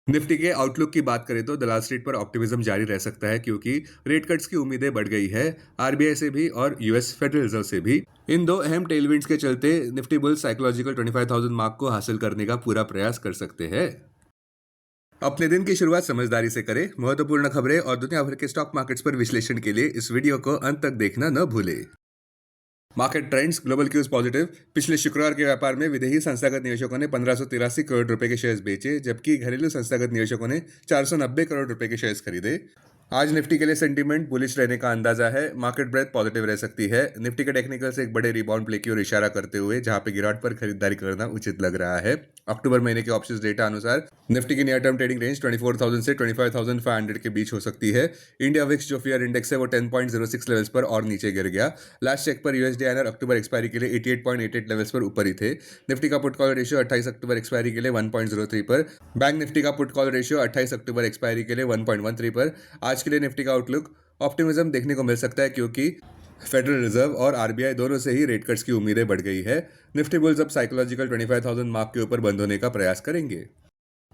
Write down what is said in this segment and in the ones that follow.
Nifty के outlook की बात करें तो दलाल स्ट्रीट पर ऑप्टिमिज्म जारी रह सकता है क्योंकि रेट कट्स की उम्मीदें बढ़ गई है। आरबीआई से भी और यूएस फेडरल रिजर्व से भी। इन दो अहम टेलविंड्स के चलते निफ्टी बुल्स साइकोलॉजिकल 25,000 मार्क को हासिल करने का पूरा प्रयास कर सकते हैं। अपने दिन की शुरुआत समझदारी से करें। महत्वपूर्ण खबरें और दुनिया भर के स्टॉक मार्केट्स पर विश्लेषण के लिए इस वीडियो को अंत तक देखना न भूलें। Market trends global cues positive. पिछले शुक्रवार के व्यापार में विदेशी संस्थागत निवेशकों ने 1583 करोड़ रुपए के शेयर्स बेचे, जबकि घरेलू संस्थागत निवेशकों ने 490 करोड़ रुपए के शेयर्स खरीदे। आज निफ्टी के लिए सेंटीमेंट बुलिश रहने का अंदाजा है। मार्केट ब्रेथ पॉजिटिव रह सकती है। निफ्टी के टेक्निकल से एक बड़े रिबाउंड प्ले की ओर इशारा करते हुए जहां पे गिरावट पर खरीदारी करना उचित लग रहा है। अक्टूबर महीने के ऑप्शंस डेटा अनुसार निफ्टी की नियर टर्म ट्रेडिंग रेंज 24,000 से 25,500 के बीच हो सकती है। इंडिया विक्स जो फियर इंडेक्स है वो 10.06 लेवल्स पर और नीचे गिर गया। लास्ट चेक पर यूएसडी आईएनआर अक्टूबर एक्सपायरी के लिए 88.88 लेवल्स पर ऊपर ही थे। निफ्टी का put call ratio 28 October expiry के लिए 1.03 पर। बैंक निफ्टी का put call ratio 28 October expiry के लिए 1.13 पर। आज के लिए निफ्टी का आउटलुक ऑप्टिमिज्म देखने को मिल सकता है क्योंकि फेडरल रिजर्व और आरबीआई दोनों से ही रेट कट्स की उम्मीदें बढ़ गई है। निफ्टी बुल्स अब साइकोलॉजिकल 25,000 मार्क के ऊपर बंद होने का प्रयास करेंगे।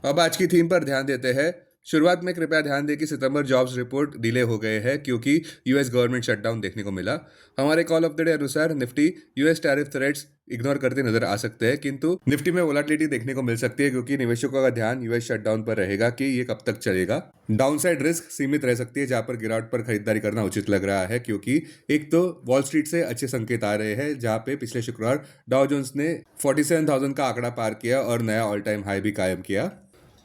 अब आज की थीम पर ध्यान देते हैं। शुरुआत में कृपया ध्यान दें कि सितंबर जॉब्स रिपोर्ट डिले हो गए हैं क्योंकि यूएस गवर्नमेंट शटडाउन देखने को मिला। हमारे कॉल ऑफ द डे अनुसार Nifty US tariff threats ignore करते नजर आ सकते हैं, किंतु निफ्टी में वोलेटिलिटी देखने को मिल सकती है क्योंकि निवेशकों का ध्यान यूएस शटडाउन पर रहेगा कि ये कब तक चलेगा। डाउनसाइड रिस्क सीमित रह सकती है जहां पर गिरावट पर खरीदारी करना उचित लग रहा है क्योंकि एक तो वॉल स्ट्रीट से अच्छे संकेत आ रहे हैं जहां पे पिछले शुक्रवार डाउ जोन्स ने 47,000 का आंकड़ा पार किया और नया ऑल टाइम हाई भी कायम किया।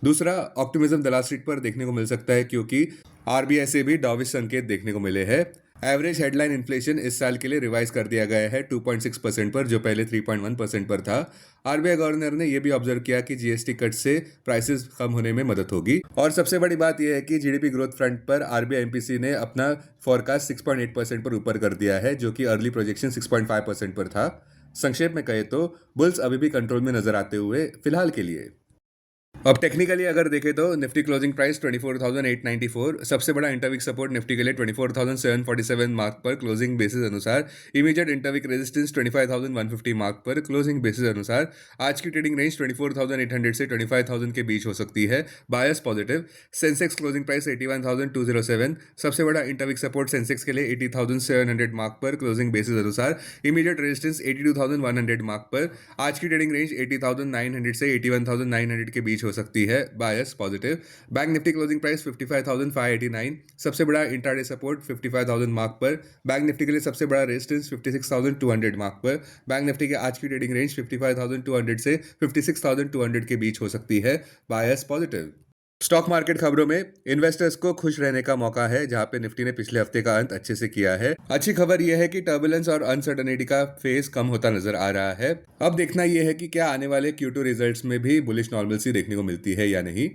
दूसरा ऑप्टिमिज्म दलाल स्ट्रीट पर देखने को मिल सकता है क्योंकि आरबीआई से भी डॉविश संकेत देखने को मिले हैं। एवरेज हेडलाइन इन्फ्लेशन इस साल के लिए रिवाइज कर दिया गया है 2.6% पर, जो पहले 3.1% पर था। आरबीआई गवर्नर ने यह भी ऑब्जर्व किया कि जीएसटी कट से प्राइसेस कम होने में मदद होगी। और सबसे बड़ी बात यह है कि जीडीपी ग्रोथ फ्रंट पर आरबीआई एमपीसी ने अपना फोरकास्ट 6.8% पर ऊपर कर दिया है, जो कि अर्ली प्रोजेक्शन 6.5% पर था। संक्षेप में कहे तो बुल्स अभी भी कंट्रोल में नजर आते हुए फिलहाल के लिए। अब टेक्निकली अगर देखें तो निफ्टी क्लोजिंग प्राइस 24,894, सबसे बड़ा इंटरवीक सपोर्ट निफ्टी के लिए 24,747 मार्क पर क्लोजिंग बेसिस अनुसार। इमीडिएट इंटरवीक रेजिस्टेंस 25,150 मार्क पर क्लोजिंग बेसिस अनुसार। आज की ट्रेडिंग रेंज 24,800 से 25,000 के बीच हो सकती है। Bias positive. Sensex closing price 81,207, सबसे बड़ा इंटरवीक सपोर्ट सेंसेक्स के लिए 80,700 मार्क पर क्लोजिंग बेसिस अनुसार। इमीडिएट रेजिस्टेंस 82,100 मार्क पर। आज की ट्रेडिंग रेंज 80,900 से 81,900 के बीच हो सकती है। Bias positive. Bank Nifty closing price 55,589, सबसे बड़ा इंट्राडे सपोर्ट 55,000 मार्क पर। बैंक निफ्टी के लिए सबसे बड़ा रेजिस्टेंस 56,200 मार्क पर। बैंक निफ्टी के आज की ट्रेडिंग रेंज 55,200 से 56,200 के बीच हो सकती है। Bias positive. स्टॉक मार्केट खबरों में इन्वेस्टर्स को खुश रहने का मौका है जहां पे निफ्टी ने पिछले हफ्ते का अंत अच्छे से किया है। अच्छी खबर यह है कि टर्बुलेंस और अनसर्टेनिटी का फेज कम होता नजर आ रहा है। अब देखना यह है कि क्या आने वाले Q2 रिजल्ट्स में भी बुलिश नॉर्मलसी देखने को मिलती है या नहीं,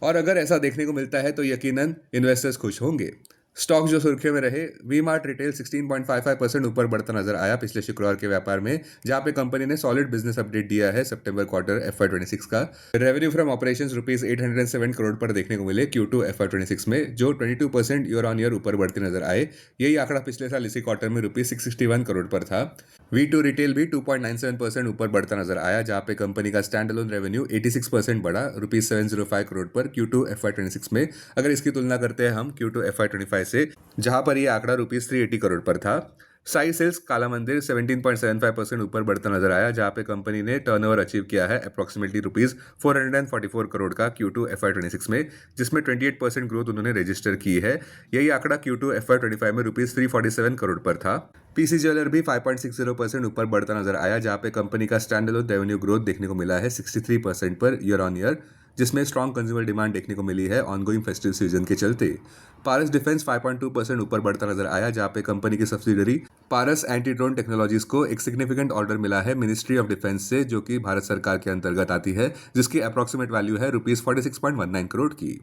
और अगर ऐसा देखने को मिलता है तो यकीनन इन्वेस्टर्स खुश होंगे। स्टॉक जो सुर्खियों में रहे, वी मार्ट रिटेल 16.55% ऊपर बढ़ता नजर आया पिछले शुक्रवार के व्यापार में, जहां पे कंपनी ने सॉलिड बिजनेस अपडेट दिया है सितंबर क्वार्टर FY26 का। Revenue from operations rupees 807 crore पर देखने को मिले Q2 FY26 में, जो 22% ईयर ऑन ईयर ऊपर बढ़ते नजर आए। यही आंकड़ा पिछले साल इसी क्वार्टर में रुपीज 661 करोड़ पर था। V2 रिटेल भी 2.97% ऊपर बढ़ता नजर आया, जहां पे कंपनी का स्टैंड अलोन रेवेन्यू 86% बढ़ा रुपीज 705 करोड़ पर Q2 FY26 में। अगर इसकी तुलना करते हैं हम Q2 FY25 से, जहां पर यह आंकड़ा रुपीज 380 करोड़ पर था। साई सेल्स काला मंदिर 17.75% ऊपर बढ़ता नजर आया, जहां पे कंपनी ने टर्नओवर अचीव किया है अप्रोक्सीमेटली रुपीज 444 करोड़ का Q2 FY26 में, जिसमें 28% ग्रोथ उन्होंने रजिस्टर की है। यही आंकड़ा Q2 FY25 में रुपीज 347 करोड़ पर था। पीसी ज्वेलर भी 5.60% ऊपर बढ़ता नजर आया, जहां पे कंपनी का स्टैंड अलोन रेवेन्यू ग्रोथ देखने को मिला है 63% पर ईयर ऑन ईयर, जिसमें स्ट्रॉन्ग कंज्यूमर डिमांड देखने को मिली है ऑनगोइंग फेस्टिव सीजन के चलते। पारस डिफेंस 5.2% ऊपर बढ़ता नजर आया, जहां पे कंपनी की सब्सिडरी पारस एंटी ड्रोन टेक्नोलॉजीज को एक सिग्निफिकेंट ऑर्डर मिला है मिनिस्ट्री ऑफ डिफेंस से, जो कि भारत सरकार के अंतर्गत आती है, जिसकी अप्रोक्सीमेट वैल्यू है रुपीज 46.19 करोड़ की।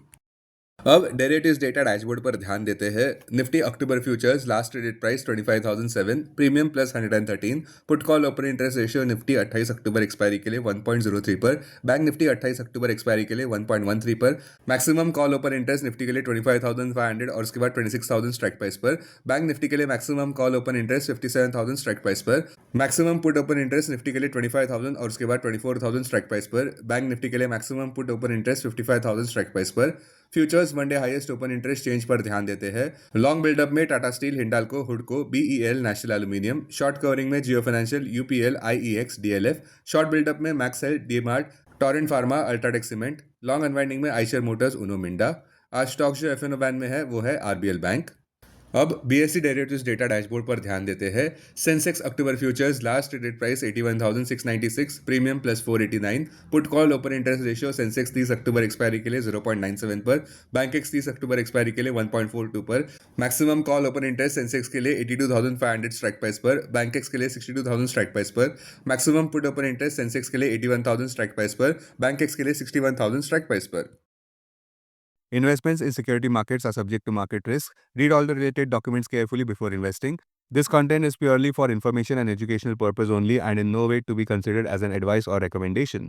अब डेरिवेटिव्स डेटा डैशबोर्ड पर ध्यान देते हैं। Nifty October futures last traded price 25,007, premium plus 113, put call open interest ratio Nifty 28 October expiry के लिए 1.03 पर, बैंक निफ्टी 28 अक्टूबर एक्सपायरी के लिए 1.13 पर, maximum call open interest Nifty के लिए 25,500 और उसके बाद 26,000 स्ट्राइक प्राइस पर, बैंक निफ्टी के लिए maximum call open interest 57,000 strike price पर, maximum put open interest Nifty के लिए 25,000 और उसके बाद 24,000 स्ट्राइक प्राइस पर, बैंक निफ्टी के लिए maximum put open interest 55,000 strike price पर। Futures Monday highest open interest change पर ध्यान देते हैं। लॉन्ग बिल्डअप में टाटा स्टील, हिंडाल्को, हुडको, BEL, National Aluminium. Short covering में Jio Financial, UPL, IEX, DLF. Short buildup में Maxell, DMart, Torrent Pharma, UltraTech Cement. Long unwinding में आइशर मोटर्स, उनो मिंडा। आज स्टॉक जो एफएनओ बैन में है वो है आरबीएल बैंक। अब बीएससी डेरिवेटिव्स डेटा डैशबोर्ड पर ध्यान देते हैं। Sensex October futures last traded price 81,696, premium plus 489, put call open interest ratio Sensex 30 October expiry के लिए 0.97 पर, बैंकेक्स 30 अक्टूबर एक्सपायरी के लिए 1.42 पर, maximum call open interest Sensex के लिए 82,500 स्ट्राइक प्राइस पर, बैंकेक्स के लिए 62,000 स्ट्राइक प्राइस पर, maximum put open interest Sensex के लिए 81,000 स्ट्राइक प्राइस पर, बैंकेक्स के लिए 61,000 स्ट्राइक प्राइस पर। Investments in security markets are subject to market risk. Read all the related documents carefully before investing. This content is purely for information and educational purpose only and in no way to be considered as an advice or recommendation.